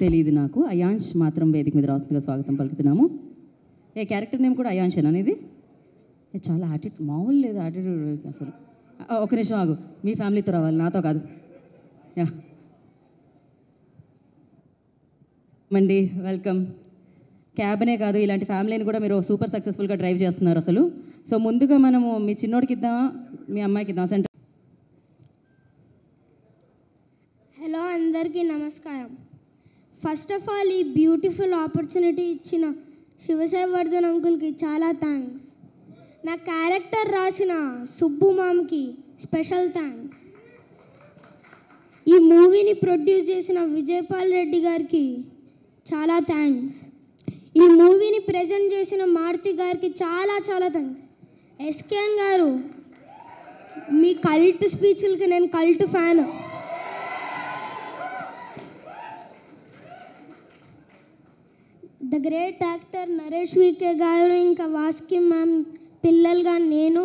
తెలియదు నాకు. అయాంష్ మాత్రం వేదిక మీద రాస్తుందిగా స్వాగతం పలుకుతున్నాము. ఏ క్యారెక్టర్ నేమ్ కూడా అయాంషేనా అనేది? చాలా యాటిట్యూడ్, మామూలు లేదు యాటిట్యూడ్ అసలు. ఒక నిమిషం ఆగు, మీ ఫ్యామిలీతో రావాలి, నాతో కాదు. యా మండి, వెల్కమ్. క్యాబ్నే కాదు, ఇలాంటి ఫ్యామిలీని కూడా మీరు సూపర్ సక్సెస్ఫుల్గా డ్రైవ్ చేస్తున్నారు అసలు. సో ముందుగా మనము మీ చిన్నోడికి ఇద్దామా, మీ అమ్మాయికి ఇద్దామా సెంటర్? హలో, అందరికీ నమస్కారం. ఫస్ట్ ఆఫ్ ఆల్ ఈ బ్యూటిఫుల్ ఆపర్చునిటీ ఇచ్చిన శివసాయివర్ధన్ అంకుల్కి చాలా థ్యాంక్స్. నా క్యారెక్టర్ రాసిన సుబ్బు మామ్కి స్పెషల్ థ్యాంక్స్. ఈ మూవీని ప్రొడ్యూస్ చేసిన విజయపాల్ రెడ్డి గారికి చాలా థ్యాంక్స్. ఈ మూవీని ప్రజెంట్ చేసిన మారుతి గారికి చాలా చాలా థ్యాంక్స్. ఎస్కేఎన్ గారు, మీ కల్ట్ స్పీచ్లకి నేను cult fan. The great actor Naresh VK గారు, ఇంకా వాస్కి మ్యామ్ పిల్లలుగా నేను,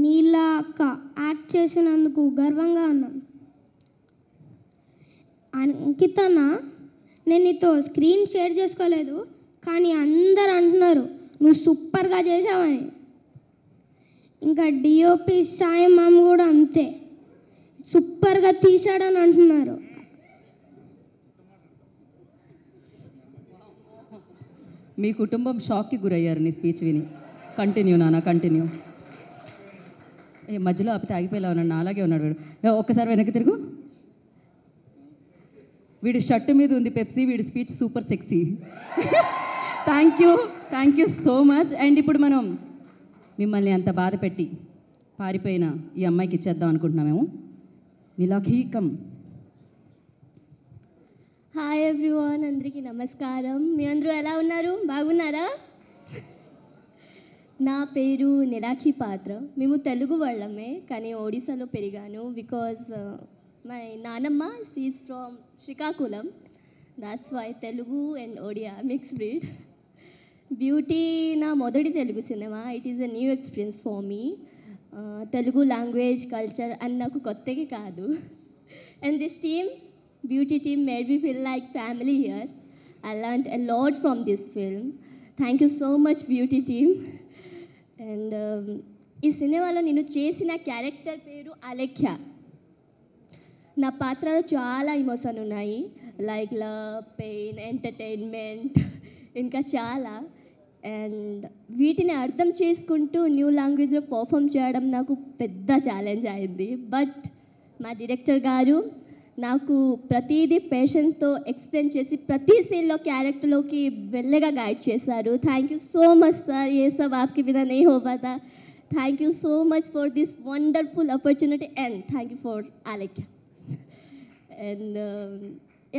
నీలా అక్క యాక్ట్ చేసినందుకు గర్వంగా ఉన్నాను. అంకితన్న, నేను నీతో స్క్రీన్ షేర్ చేసుకోలేదు, కానీ అందరు అంటున్నారు నువ్వు సూపర్గా చేసావని. ఇంకా డిఓపి సాయి మామ్ కూడా అంతే, సూపర్గా తీసాడని అంటున్నారు. మీ కుటుంబం షాక్కి గురయ్యారు నీ స్పీచ్ విని. కంటిన్యూ నాన్న, కంటిన్యూ. మధ్యలో ఆపితే ఆగిపోయేలా ఉన్నాడు, అలాగే ఉన్నాడు వీడు. ఒక్కసారి వెనక్కి తిరుగు. వీడి షర్టు మీద ఉంది పెప్సీ, వీడి speech super sexy. Thank you so much. And ఇప్పుడు మనం మిమ్మల్ని అంత బాధ పెట్టి పారిపోయిన ఈ అమ్మాయికి ఇచ్చేద్దాం అనుకుంటున్నాం మేము. నీలాకి కమ్. హాయ్ ఎవ్రీవన్, అందరికీ నమస్కారం. మీ అందరూ ఎలా ఉన్నారు? బాగున్నారా? నా పేరు నిలాఖి పాత్ర. మేము తెలుగు వాళ్ళమే, కానీ ఒడిశాలో పెరిగాను. బికాజ్ మై నానమ్మ she is from Srikakulam. That's why Telugu and Odia mix breed. Beauty నా మొదటి Telugu cinema. It is a new experience for me. Telugu language, culture అని నాకు కొత్తగా కాదు. And this team, Beauty team, made me feel like family here. I learned a lot from this film. Thank you so much, Beauty team. And ఈ సినిమాలో నేను చేసిన character పేరు అలేఖ్య. నా పాత్రలో చాలా ఎమోషన్ ఉన్నాయి, లైక్ లవ్, పెయిన్, ఎంటర్టైన్మెంట్, ఇంకా చాలా. అండ్ వీటిని అర్థం చేసుకుంటూ న్యూ లాంగ్వేజ్లో పర్ఫామ్ చేయడం నాకు పెద్ద ఛాలెంజ్ అయింది. బట్ మా డైరెక్టర్ గారు నాకు ప్రతిదీ పేషెన్స్తో ఎక్స్ప్లెయిన్ చేసి ప్రతి సీన్లో క్యారెక్టర్లోకి మెల్లగా గైడ్ చేశారు. Thank you so much sir. ఏ సబ్ ఆప్కి బినా నహీ హో పాతా. Thank you so much for this wonderful opportunity and thank you for Alekhya. And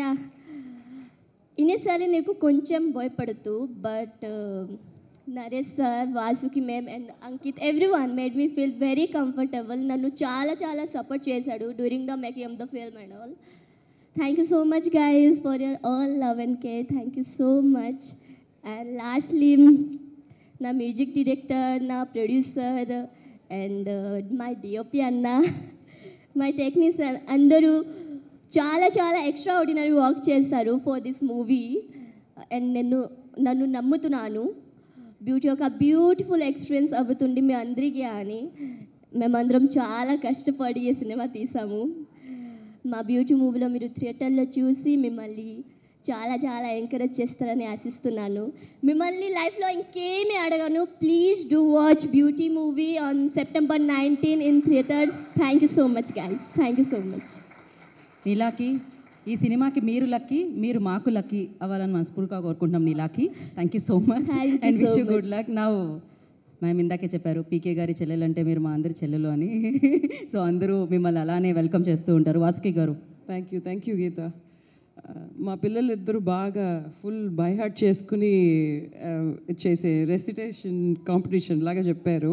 yeah, initially నీకు కొంచెం భయపడుతూ, but Naresh sir, Vasuki ma'am and Ankit, everyone made me feel very comfortable. నన్ను చాలా చాలా సపోర్ట్ చేశాడు during the making of the film and all. Thank you so much guys for your all love and care. Thank you so much. And lastly నా music director, నా producer and my DOP అన్న, my technician అందరూ చాలా చాలా extra ordinary work చేశారు for this movie. And నన్ను నమ్ముతున్నాను beauty ఒక బ్యూటిఫుల్ ఎక్స్పీరియన్స్ అవుతుంది మీ అందరికీ అని. మేమందరం చాలా కష్టపడి ఈ సినిమా తీసాము. మా బ్యూటీ మూవీలో మీరు థియేటర్లో చూసి మిమ్మల్ని చాలా చాలా ఎంకరేజ్ చేస్తారని ఆశిస్తున్నాను. మిమ్మల్ని లైఫ్లో ఇంకేమీ అడగను. Please do watch Beauty movie on September 19 in theatres. Thank you so much guys. Thank you so much. నీలాకి, ఈ సినిమాకి మీరు లక్కీ, మీరు మాకు లక్కీ అవ్వాలని మనస్ఫూర్తిగా కోరుకుంటున్నాం. నీలాకి thank you so much and wish you good luck. నా మేము ఇందాకే చెప్పారు పీకే గారి చెల్లెలు అంటే మీరు మా అందరి చెల్లెలు అని. సో అందరూ మిమ్మల్ని అలానే వెల్కమ్ చేస్తూ ఉంటారు. వాసుకి గారు. థ్యాంక్ యూ గీత. మా పిల్లలు ఇద్దరు బాగా ఫుల్ బై హార్ట్ చేసుకుని చేసే రెసిటేషన్ కాంపిటీషన్ లాగా చెప్పారు.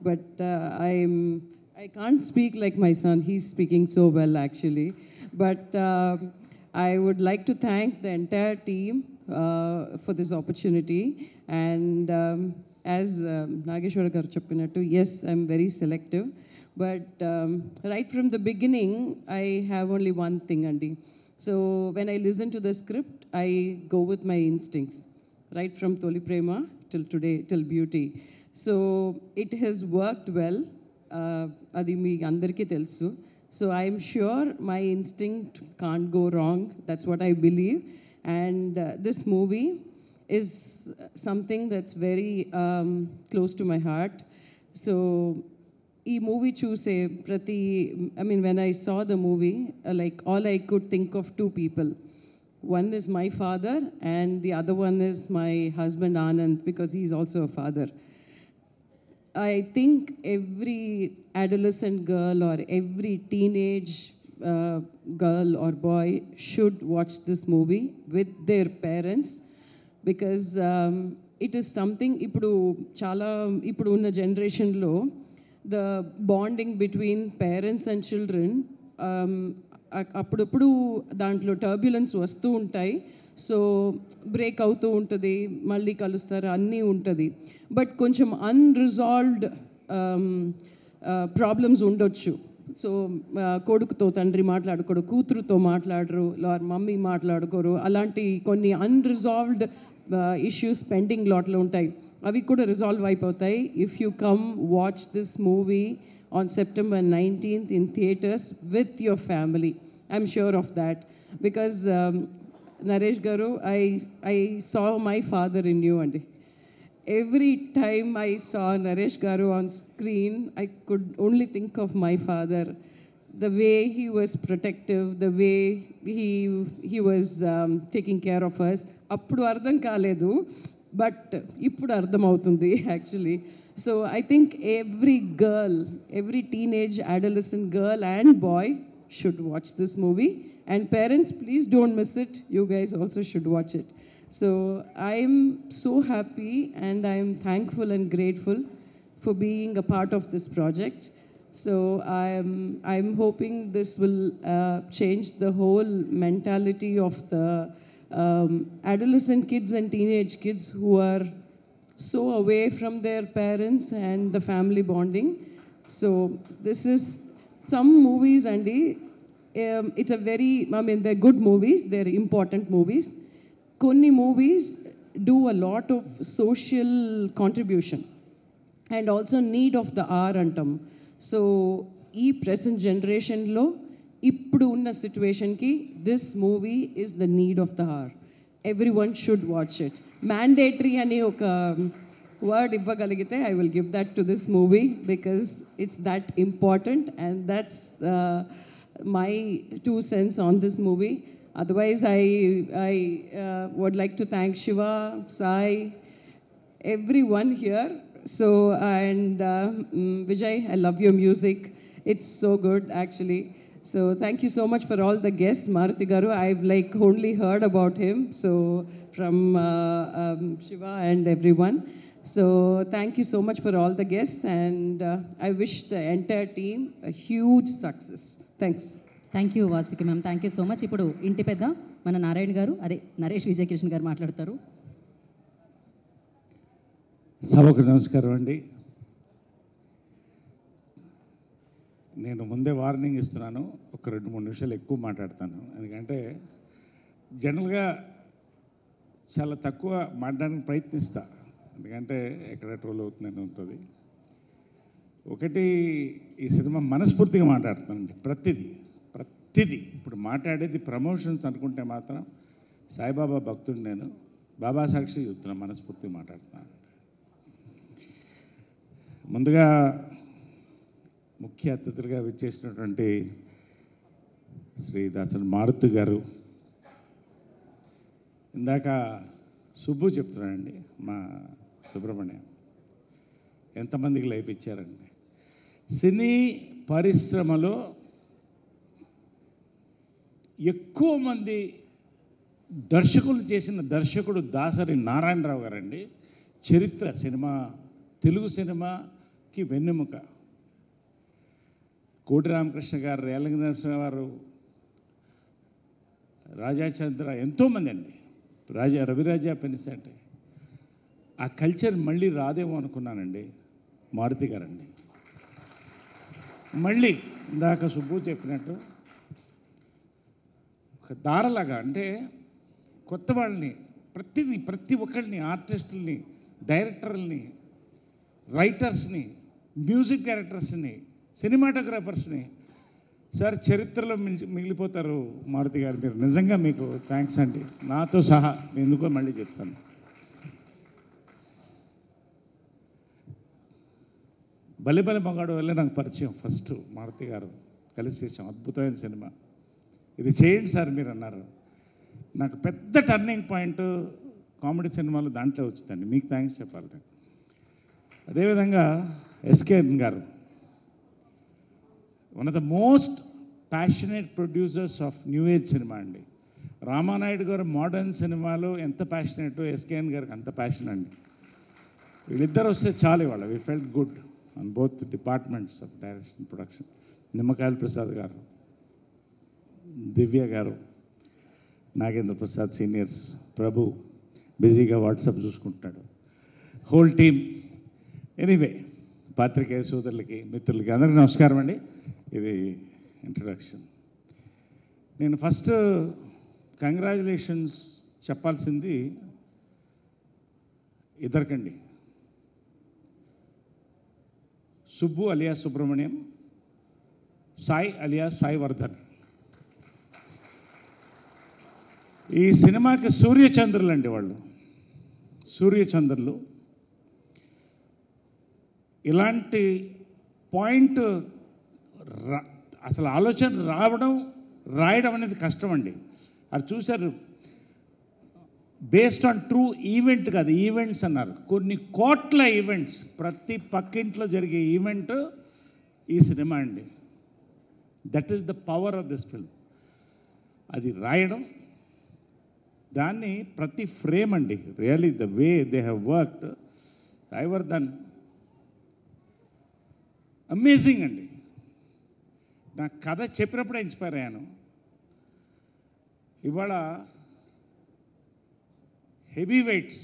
But I can't speak like my son. He's speaking so well actually. But I would like to thank the entire team for this opportunity. And as Nageshwar garu cheppinattu, yes, I'm very selective, but right from the beginning I have only one thing, Andy. So when I listen to the script, I go with my instincts, right from Toli Prema till today, till Beauty. So it has worked well. Adi మీ అందరికీ తెలుసు. So I'm sure my instinct can't go wrong. That's what I believe. And this movie is something that's very close to my heart. So ఈ movie చూసే ప్రతి, I mean, when I saw the movie, like all I could think of two people. One is my father and the other one is my husband Anand, because he's also a father. I think every adolescent girl or every teenage girl or boy should watch this movie with their parents, because it is something ఇప్పుడు ఉన్న జనరేషన్లో the bonding between parents and children, అప్పుడప్పుడు దాంట్లో turbulence వస్తూ ఉంటాయి. So break అవుతూ ఉంటుంది, మళ్ళీ కలుస్తారు, అన్నీ ఉంటుంది. బట్ కొంచెం అన్రిజాల్వ్డ్ ప్రాబ్లమ్స్ ఉండొచ్చు. సో కొడుకుతో తండ్రి మాట్లాడుకోరు, కూతురుతో మాట్లాడరు, మమ్మీ మాట్లాడుకోరు, అలాంటి కొన్ని అన్రిజాల్వ్డ్ ఇష్యూస్ పెండింగ్ లాట్లో ఉంటాయి. అవి కూడా రిజాల్వ్ అయిపోతాయి if you come watch this movie on September 19th in theaters with your family. I'm sure of that, because Naresh Garu, I saw my father in you, and every time I saw Naresh Garu on screen, I could only think of my father. The way he was protective, the way he was taking care of us. Appudu ardham kaledu, but ippudu ardham avutundi actually. So I think every girl, every teenage adolescent girl and boy should watch this movie. And parents, please don't miss it. You guys also should watch it. So I'm so happy and I'm thankful and grateful for being a part of this project. So I'm hoping this will change the whole mentality of the adolescent kids and teenage kids who are so away from their parents and the family bonding. So this is some movies, Andy. It's a very, I mean, they're good movies, they're important movies. Konni movies do a lot of social contribution and also need of the hour antam. So ee present generation lo ippudu unna situation ki this movie is the need of the hour. Everyone should watch it. Mandatory ani oka word ivvagalagite, I will give that to this movie because it's that important, and that's my 2 cents on this movie. Otherwise, I would like to thank Shiva, Sai, everyone here. So, and Vijay, I love your music. It's so good, actually. So thank you so much for all the guests. Maruti Garu, I've like only heard about him. So from Shiva and everyone. So thank you so much for all the guests, and I wish the entire team a huge success. Thanks. Thank you Vasuki ma'am, thank you so much. ఇప్పుడు ఇంటి పెద్ద మన నారాయణ గారు, అదే నరేష్ విజయకృష్ణ గారు మాట్లాడతారు. సభకు నమస్కారం అండి. నేను ముందే వార్నింగ్ ఇస్తున్నాను, ఒక 2-3 నిమిషాలు ఎక్కువ మాట్లాడతాను. ఎందుకంటే జనరల్గా చాలా తక్కువ మాట్లాడడానికి ప్రయత్నిస్తా, ఎందుకంటే ఎక్కడ ట్రోల్ అవుతుందని ఉంటుంది. ఒకటి, ఈ సినిమా మనస్ఫూర్తిగా మాట్లాడుతానండి. ప్రతిదీ ఇప్పుడు మాట్లాడేది ప్రమోషన్స్ అనుకుంటే మాత్రం సాయిబాబా భక్తుడు నేను, బాబా సాక్షి చెప్తున్నాను, మనస్ఫూర్తిగా మాట్లాడుతున్నాను. ముందుగా ముఖ్య అతిథులుగా విచ్చేసినటువంటి శ్రీ దాసరి మారుతి గారు, ఇందాక సుబ్బు చెప్తున్నానండి, మా సుబ్రహ్మణ్యం ఎంతమందికి లైఫ్ ఇచ్చారండి. సినీ పరిశ్రమలో ఎక్కువ మంది దర్శకులు చేసిన దర్శకుడు దాసరి నారాయణరావు గారండి. చరిత్ర సినిమా, తెలుగు సినిమాకి వెన్నెముక. కోటి రామకృష్ణ గారు, రేలంగి నరసింహ గారు, రాజాచంద్ర, ఎంతోమంది అండి, రవిరాజా పెనిసంటే ఆ కల్చర్ మళ్ళీ రాదేమో అనుకున్నానండి. మారుతి గారండి మళ్ళీ ఇందాక సుబ్బు చెప్పినట్టు ఒక దారలాగా, అంటే కొత్త వాళ్ళని ప్రతి ఒక్కరిని, ఆర్టిస్టుల్ని, డైరెక్టర్లని, రైటర్స్ని, మ్యూజిక్ డైరెక్టర్స్ని, సినిమాటోగ్రాఫర్స్ని, సార్ చరిత్రలో మిగిలిపోతారు మారుతి గారు. మీరు నిజంగా మీకు థ్యాంక్స్ అండి, నాతో సహా. ఎందుకో మళ్ళీ చెప్తాను. బలిబలి మగాడు వల్లే నాకు పరిచయం. ఫస్ట్ మారుతి గారు కలిసి చేసాం, అద్భుతమైన సినిమా. ఇది చేయండి సార్ మీరు అన్నారు. నాకు పెద్ద టర్నింగ్ పాయింట్ కామెడీ సినిమాలు దాంట్లో వచ్చిందండి. మీకు థ్యాంక్స్ చెప్పాలి. అదేవిధంగా ఎస్కేఎన్ గారు, one of the most passionate producers of new age cinema అండి. రామానాయుడు గారు మోడర్న్ సినిమాలో ఎంత ప్యాషనేటో ఎస్కేఎన్ గారికి అంత ప్యాషన్ అండి. వీళ్ళిద్దరు వస్తే చాలు ఇవాళ. We felt good on both departments of direction, production. Nimmakayala Prasad గారు, దివ్య గారు, నాగేంద్ర ప్రసాద్ సీనియర్స్, ప్రభు బిజీగా వాట్సాప్ చూసుకుంటున్నాడు, హోల్ టీమ్. ఎనీవే, పాత్రికేయ సోదరులకి, మిత్రులకి అందరికీ నమస్కారం అండి. ఇది ఇంట్రడక్షన్. నేను ఫస్ట్ కంగ్రాచులేషన్స్ చెప్పాల్సింది ఇద్దరికండి. సుబ్బు అలియా సుబ్రహ్మణ్యం, సాయి అలియా సాయి వర్ధన్. ఈ సినిమాకి సూర్యచంద్రులు అండి వాళ్ళు, సూర్యచంద్రులు. ఇలాంటి పాయింట్ అసలు ఆలోచన రాయడం అనేది కష్టం అండి. అది చూశారు, బేస్డ్ ఆన్ ట్రూ ఈవెంట్ కాదు, ఈవెంట్స్ అన్నారు. కొన్ని కోట్ల ఈవెంట్స్, ప్రతి పక్కింట్లో జరిగే ఈవెంట్ ఈ సినిమా అండి. That is the power of this film. అది రాయడం, దాన్ని ప్రతి ఫ్రేమ్ అండి, really the way they have worked, Sai Vardhan amazing అండి. నా కథ చెప్పినప్పుడే ఇన్స్పైర్ అయ్యాను. ఇవాళ హెవీ వెయిట్స్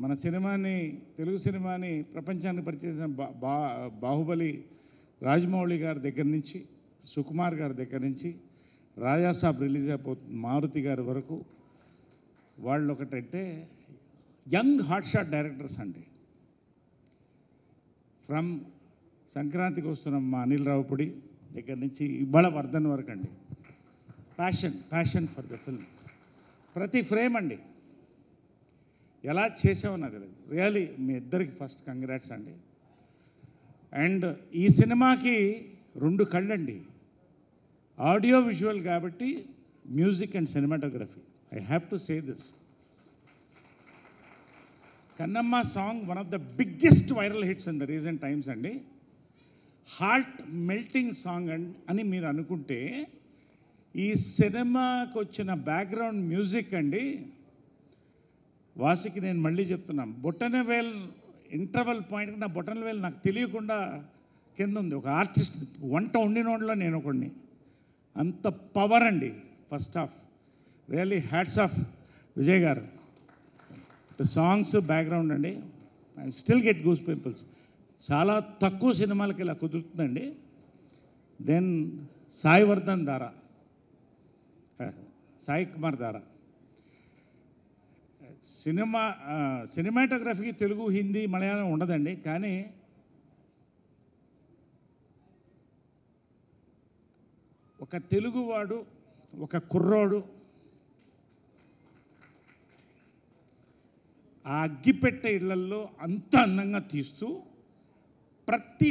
మన సినిమాని, తెలుగు సినిమాని ప్రపంచానికి పరిచయం బాహుబలి రాజమౌళి గారి దగ్గర నుంచి, సుకుమార్ గారి దగ్గర నుంచి, రాజాసాబ్ రిలీజ్ అయిపోతుంది మారుతి గారి వరకు, వాళ్ళు ఒకటంటే యంగ్ హాట్ షాట్ డైరెక్టర్స్ అండి. ఫ్రమ్ సంక్రాంతికి వస్తున్న మా అనిల్ రావుపూడి దగ్గర నుంచి ఇవాళ వర్ధన్ వరకు అండి. Passion for the film. ప్రతి ఫ్రేమ్ అండి ఎలా చేసామో నాకు తెలియదు. రియలీ మీ ఇద్దరికి ఫస్ట్ కంగ్రాట్స్ అండి. అండ్ ఈ సినిమాకి 2 కళ్ళండి, ఆడియో విజువల్ కాబట్టి, music and cinematography. I have to say this. Kannamma song one of the biggest viral hits in the recent times అండి. హార్ట్ మెల్టింగ్ సాంగ్ అని మీరు అనుకుంటే, ఈ సినిమాకి వచ్చిన బ్యాక్గ్రౌండ్ మ్యూజిక్ అండి, వాసికి నేను మళ్ళీ చెప్తున్నాను, బొటనవేల్ ఇంటర్వల్ పాయింట్, నా బొటనవేల్ నాకు తెలియకుండా కింద ఉంది. ఒక ఆర్టిస్ట్, వంట వండినోడ్లో నేను ఒకడిని. అంత పవర్ అండి first half. Really hats off Vijay గారు. సాంగ్స్, బ్యాక్గ్రౌండ్ అండి, I still get goose peoples. చాలా తక్కువ సినిమాలకి ఇలా కుదురుతుందండి. దెన్ సాయివర్ధన్ దారా, సాయి కుమార్ దారా. సినిమాటోగ్రఫీకి తెలుగు, హిందీ, మలయాళం ఉండదండి. కానీ ఒక తెలుగువాడు, ఒక కుర్రోడు ఆ అగ్గిపెట్టె ఇళ్లల్లో అంత అందంగా తీస్తూ, ప్రతి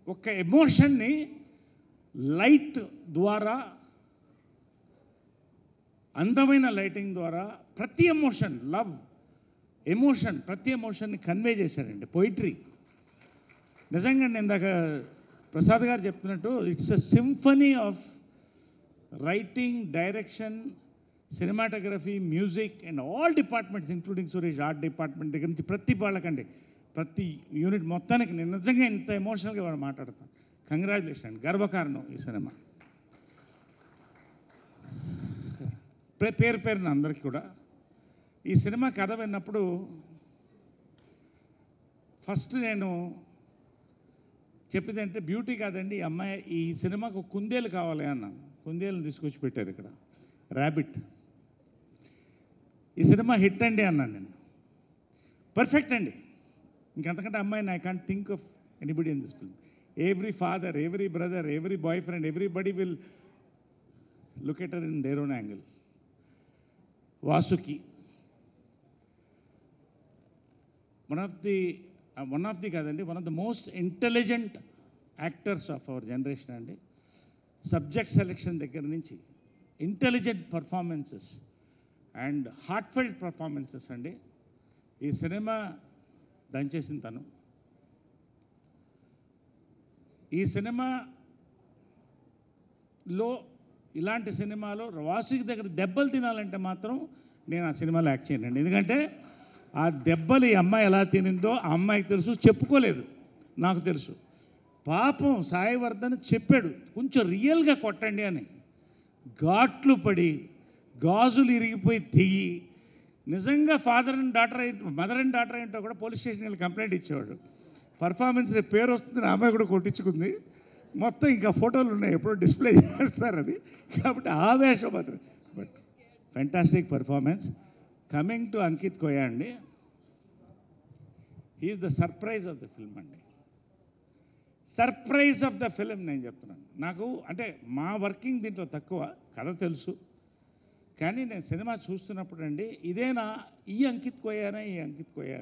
ఒక ఎమోషన్ని లైట్ ద్వారా, అందమైన లైటింగ్ ద్వారా, ప్రతి ఎమోషన్, లవ్ ఎమోషన్, ప్రతి ఎమోషన్ని కన్వే చేశాడండి. పోయిటరీ నిజంగా. నేను ఇందాక ప్రసాద్ గారు చెప్తున్నట్టు, it's a symphony of writing, direction, cinematography, music and all departments, including Suresh art department దగ్గర నుంచి ప్రతి వాళ్ళకండి, ప్రతి యూనిట్ మొత్తానికి. నేను నిజంగా ఇంత ఎమోషనల్గా వాడు మాట్లాడతాను. కంగ్రాచులేషన్, గర్వకారణం ఈ సినిమా. పేరున అందరికీ కూడా. ఈ సినిమా కథ విన్నప్పుడు ఫస్ట్ నేను చెప్పింది అంటే బ్యూటీ కాదండి, ఈ అమ్మాయి ఈ సినిమాకు కుందేలు కావాలి అన్నాను. కుందేలను తీసుకొచ్చి పెట్టారు ఇక్కడ, ర్యాబిట్. ఈ సినిమా హిట్ అండి అన్నాను నేను. పర్ఫెక్ట్ అండి, ఇంకంతకంటే అమ్మాయిని I can't think of anybody in this film. Every father, every brother, every boy friend, everybody will look at her in their own angle. Vasuki one of the కాదండి, one of the most intelligent actors of our generation అండి. Subject selection దగ్గర నుంచి intelligent performances and heartfelt performances అండి. ఈ cinema దంచేసిన తను. ఈ సినిమాలో ఇలాంటి సినిమాలో వాసుకి దగ్గర దెబ్బలు తినాలంటే మాత్రం నేను ఆ సినిమాలో యాక్ట్ చేయనండి. ఎందుకంటే ఆ దెబ్బలు ఈ అమ్మాయి ఎలా తినిందో ఆ అమ్మాయికి తెలుసు, చెప్పుకోలేదు, నాకు తెలుసు. పాపం సాయివర్ధన్ చెప్పాడు కొంచెం రియల్గా కొట్టండి అని. ఘాట్లు పడి గాజులు ఇరిగిపోయి దిగి నిజంగా మదర్ అండ్ డాటర్ ఏంటో కూడా పోలీస్ స్టేషన్కి వెళ్ళి కంప్లైంట్ ఇచ్చేవాడు. పర్ఫార్మెన్స్ పేరు వస్తుంది, ఆ అమ్మాయి కూడా కొట్టించుకుంది. మొత్తం ఇంకా ఫోటోలు ఉన్నాయి, ఎప్పుడో డిస్ప్లే చేస్తారు అది. కాబట్టి ఆ వేషం మాత్రం. But fantastic performance. Coming to Ankit Koya అండి, he's the surprise of the film అండి. సర్ప్రైజ్ ఆఫ్ ద ఫిల్మ్ నేను చెప్తున్నాను. నాకు అంటే మా వర్కింగ్ దీంట్లో తక్కువ, కథ తెలుసు, కానీ నేను సినిమా చూస్తున్నప్పుడు అండి ఇదేనా, ఈ అంకిత్ కోయానా, ఈ అంకిత్ కోయా,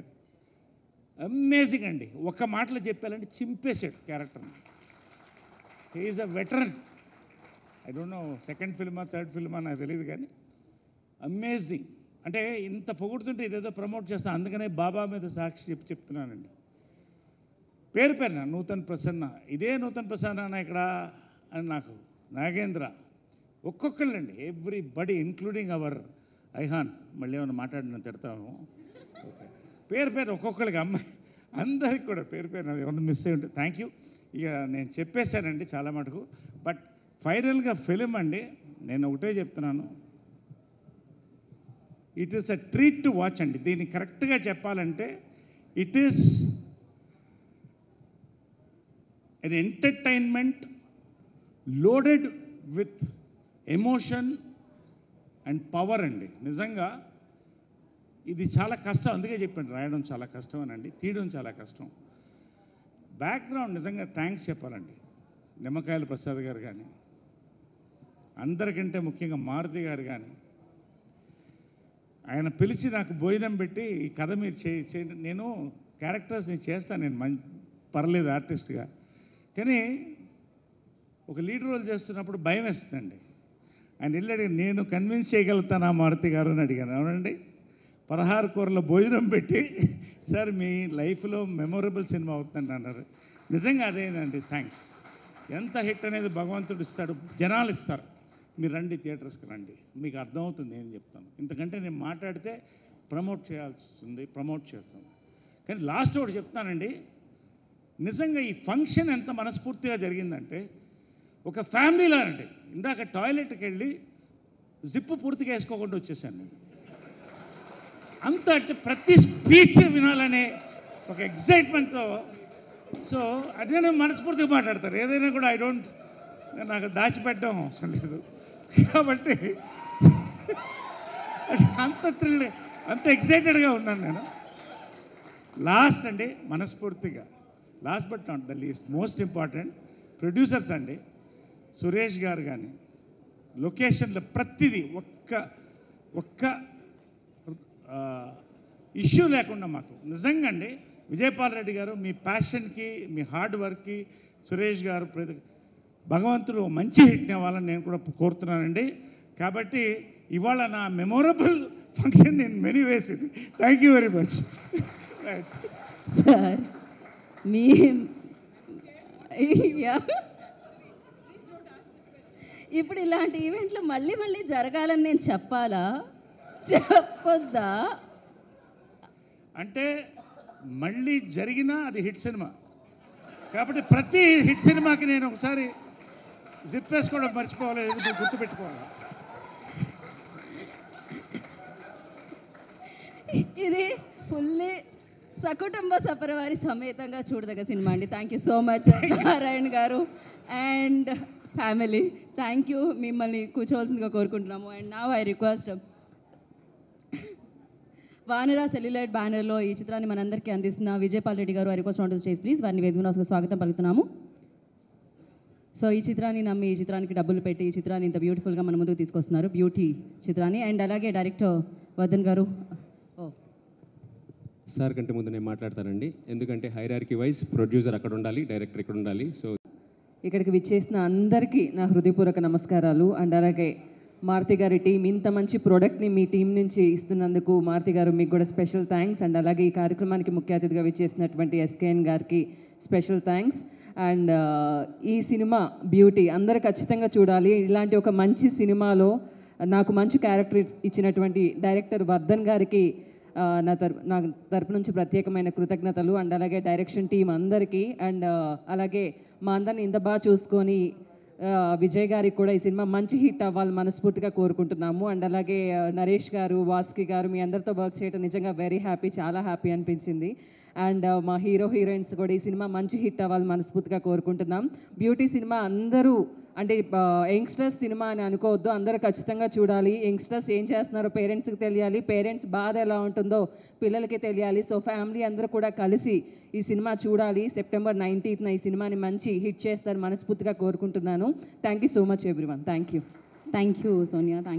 అమేజింగ్ అండి. ఒక మాటలో చెప్పాలంటే చింపేశాడు క్యారెక్టర్ని. He is a veteran. I don't know second ఫిల్మా థర్డ్ ఫిల్మా నాకు తెలియదు, కానీ అమేజింగ్. అంటే ఇంత పొగుడుతుంటే ఇదేదో ప్రమోట్ చేస్తాను, అందుకనే బాబా మీద సాక్షి చెప్తున్నానండి. పేరున నూతన్ ప్రసన్న, ఇదే నూతన్ ప్రసన్న ఇక్కడ అని నాకు నాగేంద్ర, ఒక్కొక్కళ్ళండి, ఎవ్రీబడి ఇంక్లూడింగ్ అవర్ ఐహాన్. మళ్ళీ ఏమైనా మాట్లాడిన తిడతాము. పేరు ఒక్కొక్కరికి, అమ్మాయి అందరికి కూడా పేరు ఏమన్నా మిస్ అయ్యి ఉంటే థ్యాంక్ యూ. ఇక నేను చెప్పేశానండి చాలా మటుకు. బట్ ఫైనల్గా ఫిలిం అండి, నేను ఒకటే చెప్తున్నాను, it is a treat to watch అండి. దీన్ని కరెక్ట్గా చెప్పాలంటే it is an entertainment loaded with emotion and power అండి. నిజంగా ఇది చాలా కష్టం, అందుకే చెప్పాను రాయడం చాలా కష్టం అనండి, తీయడం చాలా కష్టం. బ్యాక్గ్రౌండ్ నిజంగా థ్యాంక్స్ చెప్పాలండి. నిమ్మకాయల ప్రసాద్ గారు కానీ, అందరికంటే ముఖ్యంగా మారుతి గారు కానీ, ఆయన పిలిచి నాకు భోజనం పెట్టి ఈ కథ మీరు చేయండి, నేను క్యారెక్టర్స్ నేను చేస్తాను, నేను పర్లేదు ఆర్టిస్ట్గా, కానీ ఒక లీడ్ రోల్ చేస్తున్నప్పుడు భయం వేస్తుందండి. ఆయన వెళ్ళాడు, నేను కన్విన్స్ చేయగలుగుతాను ఆ మారుతి గారు అని అడిగాను. అవునండి, 16 కూరల భోజనం పెట్టి సార్ మీ లైఫ్లో మెమొరబుల్ సినిమా అవుతుందండి అన్నారు. నిజంగా అదేనండి, థ్యాంక్స్. ఎంత హిట్ అనేది భగవంతుడు ఇస్తాడు, జనాలు ఇస్తారు. మీరు రండి, థియేటర్స్కి రండి, మీకు అర్థమవుతుంది ఏం చెప్తాను. ఇంతకంటే నేను మాట్లాడితే ప్రమోట్ చేయాల్సి వస్తుంది, ప్రమోట్ చేస్తాను. కానీ లాస్ట్ ఒకటి చెప్తానండి, నిజంగా ఈ ఫంక్షన్ ఎంత మనస్ఫూర్తిగా జరిగిందంటే ఒక ఫ్యామిలీలో అండి. ఇందాక టాయిలెట్కి వెళ్ళి జిప్పు పూర్తిగా వేసుకోకుండా వచ్చేసాను నేను. అంత అంటే ప్రతి స్పీచ్ వినాలనే ఒక ఎగ్జైట్మెంట్తో. సో అదే మనస్ఫూర్తిగా మాట్లాడతారు ఏదైనా కూడా. నాకు దాచిపెట్టడం అవసరం లేదు కాబట్టి అంత థ్రిల్, అంత ఎగ్జైటెడ్గా ఉన్నాను నేను. లాస్ట్ అండి, మనస్ఫూర్తిగా last but not the least, most important producers అండి. సురేష్ గారు కానీ లొకేషన్లో ప్రతిదీ ఒక్క ఇష్యూ లేకుండా మాకు నిజంగా అండి. విజయపాల్ రెడ్డి గారు మీ ప్యాషన్కి, మీ హార్డ్ వర్క్కి, సురేష్ గారు భగవంతుడు మంచి హిట్ని ఇవ్వాలని నేను కూడా కోరుతున్నానండి. కాబట్టి ఇవాళ నా మెమొరబుల్ ఫంక్షన్ నేను మెనీ వేసింది. Thank you very much. Sir మీ ఇప్పుడు ఇలాంటి ఈవెంట్లు మళ్ళీ మళ్ళీ జరగాలని నేను చెప్పాలా, చెప్పొద్దా? అంటే మళ్ళీ జరిగినా అది హిట్ సినిమా కాబట్టి ప్రతి హిట్ సినిమాకి నేను ఒకసారి జిప్ వేసుకోవడం మర్చిపోవాలి, గుర్తుపెట్టుకోవాలి. ఇది ఫుల్లీ సకుటుంబ సపరివారి సమేతంగా చూడదగ్గ సినిమా అండి. Thank you so much Narayan గారు అండ్ ఫ్యామిలీ. Thank you. మిమ్మల్ని కూర్చోవలసిందిగా కోరుకుంటున్నాము. అండ్ నా ఐ రిక్వెస్ట్ వానరా సెల్యులైట్ బ్యానర్లో ఈ చిత్రాన్ని మనందరికీ అందిస్తున్న విజయపాల్ రెడ్డి గారు I request on to stage please. వారిని వేదికగా స్వాగతం పలుకుతున్నాము. సో ఈ చిత్రాన్ని నమ్మి ఈ చిత్రానికి డబ్బులు పెట్టి ఈ చిత్రాన్ని ఇంత బ్యూటిఫుల్గా మన ముందుకు తీసుకొస్తున్నారు, బ్యూటీ చిత్రాన్ని. అండ్ అలాగే డైరెక్టర్ వర్ధన్ గారు. సార్ కంటే ముందు నేను మాట్లాడతానండి, ఎందుకంటే హైరార్కీ వైజ్ ప్రొడ్యూసర్ అక్కడ ఉండాలి, డైరెక్టర్ ఇక్కడ ఉండాలి. సో ఇక్కడికి విచ్చేసిన అందరికీ నా హృదయపూర్వక నమస్కారాలు. అండ్ అలాగే మారుతి గారి టీం ఇంత మంచి ప్రోడక్ట్ని మీ టీం నుంచి ఇస్తున్నందుకు మారుతి గారు మీకు కూడా స్పెషల్ థ్యాంక్స్. అండ్ అలాగే ఈ కార్యక్రమానికి ముఖ్య అతిథిగా విచ్చేసినటువంటి ఎస్కేఎన్ గారికి స్పెషల్ థ్యాంక్స్. అండ్ ఈ సినిమా బ్యూటీ అందరూ ఖచ్చితంగా చూడాలి. ఇలాంటి ఒక మంచి సినిమాలో నాకు మంచి క్యారెక్టర్ ఇచ్చినటువంటి డైరెక్టర్ వర్ధన్ గారికి నా తరపు నుంచి ప్రత్యేకమైన కృతజ్ఞతలు. అండ్ అలాగే డైరెక్షన్ టీం అందరికీ అండ్ అలాగే మా అందరిని ఇంత బాగా చూసుకొని విజయ్ గారికి కూడా ఈ సినిమా మంచి హిట్ అవ్వాలి మనస్ఫూర్తిగా కోరుకుంటున్నాము. అండ్ అలాగే నరేష్ గారు, వాస్కి గారు మీ అందరితో వర్క్ చేయడం నిజంగా వెరీ హ్యాపీ, చాలా హ్యాపీ అనిపించింది. అండ్ మా హీరోయిన్స్ కూడా ఈ సినిమా మంచి హిట్ అవ్వాలి మనస్ఫూర్తిగా కోరుకుంటున్నాం. బ్యూటీ సినిమా అందరూ అంటే యంగ్స్టర్స్ సినిమా అని అనుకోవద్దు, అందరూ ఖచ్చితంగా చూడాలి. యంగ్స్టర్స్ ఏం చేస్తున్నారో పేరెంట్స్కి తెలియాలి, పేరెంట్స్ బాధ ఎలా ఉంటుందో పిల్లలకి తెలియాలి. సో ఫ్యామిలీ అందరూ కూడా కలిసి ఈ సినిమా చూడాలి. September 19th ఈ సినిమాని మంచి హిట్ చేస్తారు మనస్ఫూర్తిగా కోరుకుంటున్నాను. Thank you so much everyone. Thank you. Thank you Sonia. Thank